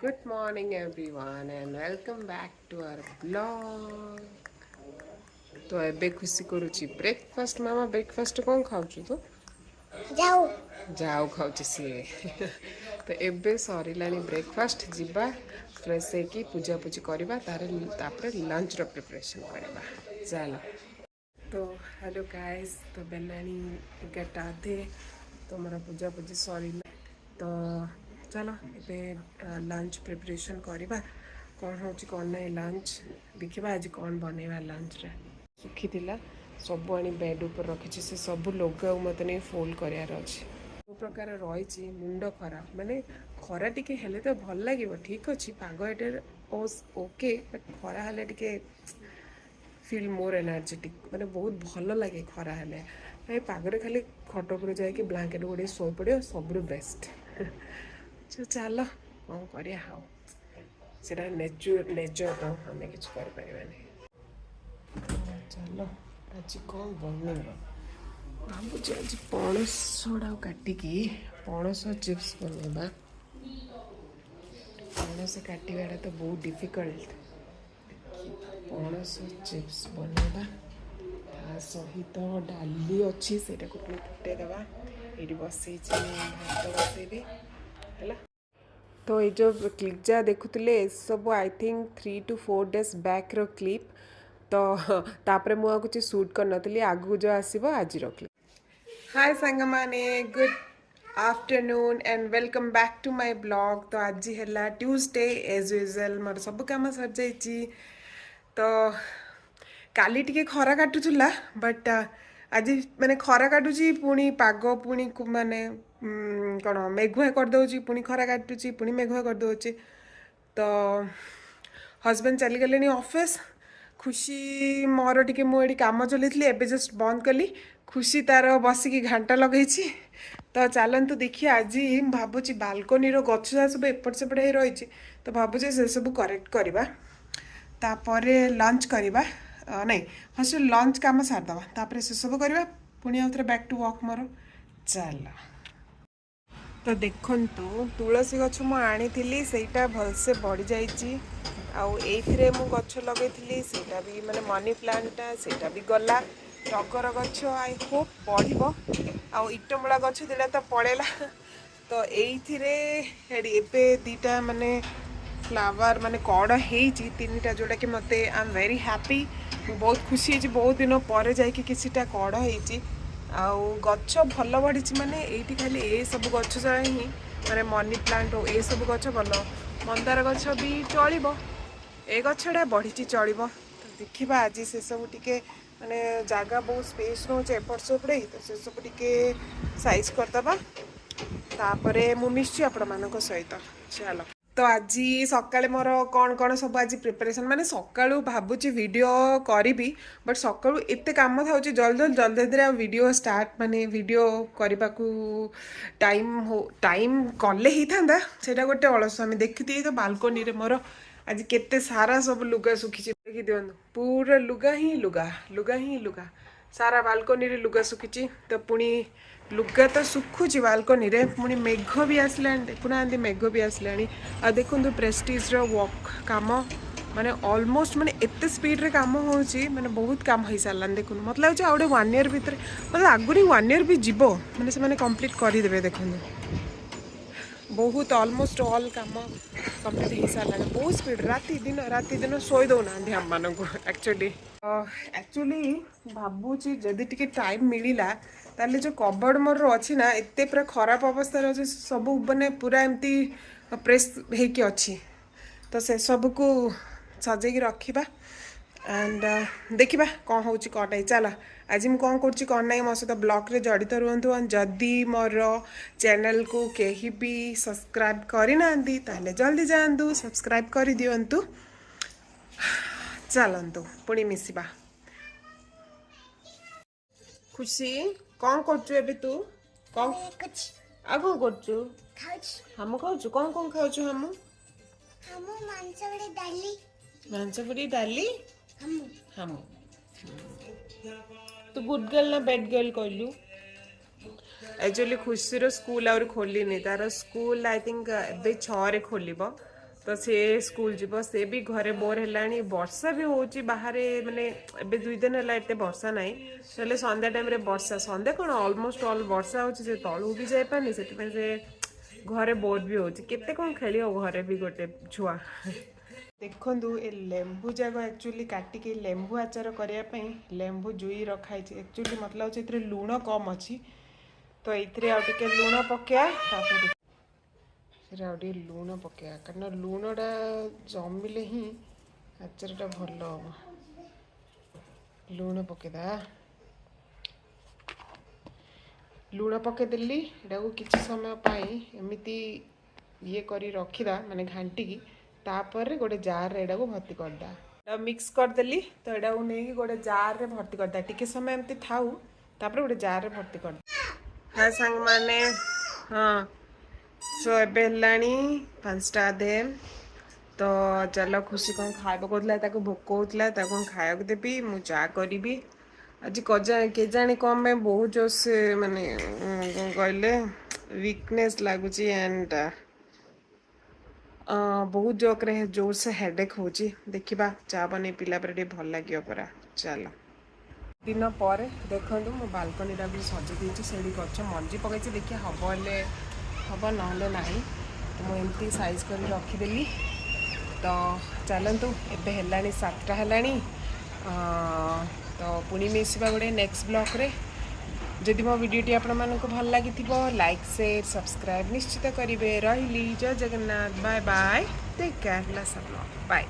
Good morning everyone and welcome back to our vlog. तो एबे खुशी करूची ब्रेकफास्ट मामा ब्रेकफास्ट कौन खाऊछु तो जाओ जाओ खाऊची सी तो एबे सरीलानी ब्रेकफास्ट जीवा फ्रेश होकी पूजा पूजी करवा तापर लंच रो प्रिपरेशन करवा चलो तो हेलो गाइस तो बेलानी 11टा अधे तो मोर पूजा पूजी सरीला तो चलो ए लंच प्रिपरेशन करवा कौन हो कौन ना लंच देखा आज कौन बनवा लंच रे सुखी थिला सब आनी बेड ऊपर रखी से सब लोग मत नहीं फोल्ड करार अच्छे जो प्रकार रही मुंड खराब माने खरा टिके हेले तो भल लगे ठीक अच्छे पाग एटे ओके बट खरा हेले टिके फील मोर एनर्जेटिक माने बहुत भल लगे खरा हेले ए पागरे खाली खट पर जाकि ब्लांकेट गोटे शो पड़ो सब बेस्ट चल कौन करिया हाँ सेटा नेचर तो आम कि चल आज कौन बनवा भावुँ आज पणस गुड़ा काटिकी पणस चिप्स बनवा पणस काटाटा तो बहुत डिफिकल्ट पणस चिप्स बनवा सहित डाली अच्छी से फुटेदवा ये बसई भात बसैबी है तो ये जो क्लिप जहाँ देखुले सब I think 3 to 4 days back row clip तो तापरे मुझे कुछ शूट कर नी आगू जो आसो आज क्लिप हाय सांग माने good afternoon and welcome back to my blog तो आज है ट्यूसडे एज यूजुअल मोर सब कम सर जाइए तो काली टिके खरा काटुला बट आज माने खरा काटुची पुणी पाग पुणी माने कौन मेघुआ करदे पुणी खरा काटुची पुणी मेघुआ करदे तो हजबैंड चली गले ऑफिस खुशी मोर टिके मुझे कम चलती एवं जस्ट बंद कली खुशी तार बसिकी घंटा लगे तो चलतु देखिए आज भावुँ बालकोनी गच सब एपट सेपट हो रही तो भावुँ से सब करेक्ट करवा तापर लंच करवा नहीं फर्स्ट लंच कम सारदे तापर से सब करवा पुणी आउ थे बैक टू वर्क मोर चल तो देखु तुलसी गछ मु आनी सेटा भलसे बढ़ी जाइए आउ मु गछ लगे सेटा भी माने मनी प्लांटा सेटा भी गला टगर गछ आई होप बढ़ो आउ इटमूला गछ दिला तो पड़ेला तो ये दीटा माने फ्लावर माने कड़ होती 3टा जोटा कि मत आई एम वेरी हैप्पी बहुत खुशी है बहुत दिन पर जाटा कड़ होती आउ गछ भल बढ़ी माने ये खाली ये सब गछ जरा ही माने मनी प्लांट हो ये सब गछ भल मंदार गछ भी चलो ए गछटा बढ़ी चलो तो देखा आज से सब टिके माने जगह बहुत स्पेस रोचे एपट सेपटे तो से सब टिके साइज करदे तापर मु मिशि आपण मान सहित चलो तो आज सकाळे मोर कौन कौन सब आज प्रिपरेशन माने सकाळू भावुची वीडियो करी बट सकाळू एते काम था जल्दी जल्दी वीडियो स्टार्ट माने वीडियो करने को टाइम कले ही था सेटा गोटे अलस आम देखी तो बालकोनी रे मोर आज केते सारा सब लुगा सुखी देखी दिखाँ पूरा लुगा ही लुगा लुगा ही लुगा सारा बालकोनी रे लुगा सुखी तो पुणी लुगा तो सुखुची बालकोनी रे पुणी मेघ भी आसला देखुना मेघ भी आसला आ देखु प्रेस्टीज रो वर्क काम माने ऑलमोस्ट माने एते स्पीड रे काम होची माने बहुत काम हो सारा देखु मतलब आ गोटे 1 year भितर मतलब आगुरी 1 year भी जीवो माने से माने कंप्लीट करदे देखु बहुत ऑलमोस्ट ऑल काम कंप्लीट हो सारा बहुत स्पीड राति दिन शोई दौना आम मान एक्चुअली भावुची जदि टिके टाइम मिलला ताले जो कबर्ड मोर अच्छी ना एते पूरा खराब अवस्था अच्छे सब मैंने पूरा एमती प्रेस होकि अच्छी तो से सब को सजेक रखा एंड देखा कौन हो कौन नहीं चल आज मुझे कौन कर कौन ना मो सहित ब्लॉग रे जड़ित रुहतु जदि मोर चैनल को कहीं भी सब्सक्राइब करना जल्दी जातु सब्सक्राइब कर दिंतु चलतु पुणी मिसवा खुशी कौन कर तू कौन आ कौन कर हम खाऊ कौन कौन खाऊ हम मांसपड़ी डाली हम तू गुड गर्ल ना बैड गर्ल कहलु एक्चुअली खुशी रो स्कूल आउर खोलनी तार स्कूल आई थिंक एबे 6 रे खोलिबो तो सी स्कूल जीव से भी घरे बोर है वर्षा भी होची बाहर माने एबे 2 दिन है एत वर्षा ना चले संध्या टाइम रे वर्षा संध्या कौन ऑलमोस्ट ऑल वर्षा होची से तलू भी जाई पानी से घरे बोर भी होची केते कौन खेली घरे भी गोटे छुआ देखु ए लेंबू जाक एक्चुअली काटिकी लेंबू आचार करने लेंबू जुई रखाई एक्चुअली मतलब होचे लुण कम अच्छी तो ये लुण पकया लुण पकया कारण लुणटा जमिले ही आचारटा भल हम लुण पकेदा लुण पकईदेली एटा को किसी समय पाई एमती ये करी रखीदा माने घांटिकी तापर गोटे जार रे एटा को भर्ती करदा मिक्स करदेली तो एटा को नहीं गोटे जार रे भर्ती करदा टिके समय एमती थाउ तापर गोटे जार रे भर्ती करदा हाय संग माने हाँ सो एबे हलानी 5टा दे तो चलो खुशी कौन खाइबा कहला भोक होता खाया देवी मु चा करी आज के जाने कम में बहुत जोर से माने कहले वीकनेस लगुच एंड बहुत जोर से हेडेक हो देखा चा बन पिला भल लगे पूरा चलो दिन पर देखो मो बालकनी भी सजे देती से गच मंजी पकई देखिए हम ना ना तो मुझे साइज कर रखीदेली तो चलतु एबे है 7टा है तो पुणी मिसवा गोटे नेक्स्ट ब्लॉग रे जदि मो वीडियोटी आपको भल लगी लाइक शेयर सब्सक्राइब निश्चित करेंगे रही जय Jagannath bye bye take care blog bye.